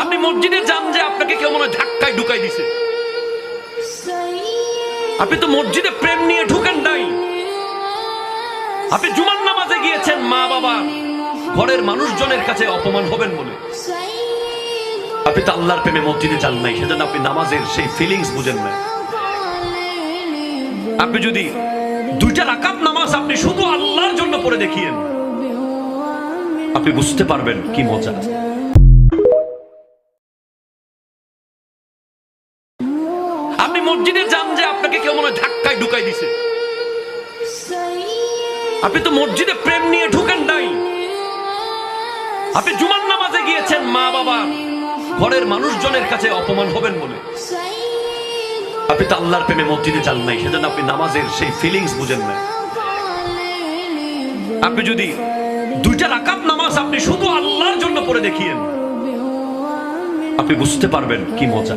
আপনি মসজিদে যান যে আপনাকে কেউ মনে হয় ধাক্কায় ঢুকাই দিছে। আপনি তো মসজিদে প্রেম নিয়ে ঢুকেন নাই। আপনি জুমার নামাজে গিয়েছেন মা বাবা ঘরের মানুষজনের কাছে অপমান হবেন বলে। আপনি তো আল্লাহর প্রেমে মসজিদে যান নাই, সেজন্য আপনি নামাজের সেই ফিলিংস বুঝেন না। আপনি যদি 2টা রাকাত নামাজ আপনি শুধু আল্লাহর জন্য পড়ে দেখিয়েন, আপনি বুঝতে পারবেন কি মজা। আপনি মসজিদে যান যে আপনাকে কেউ মনে হয় ধাক্কায় ঢুকাই দিছে। আপনি তো মসজিদে প্রেম নিয়ে ঢুকেন নাই। আপনি জুমার নামাজে গিয়েছেন মা বাবা ঘরের মানুষজনের কাছে অপমান হবেন বলে। আপনি তো আল্লাহর প্রেমে মসজিদে যান নাই, সেজন্য আপনি নামাজের সেই ফিলিংস বুঝেন না। আপনি যদি 2টা রাকাত নামাজ আপনি শুধু আল্লাহর জন্য পড়ে দেখিয়েন, আপনি বুঝতে পারবেন কি মজা।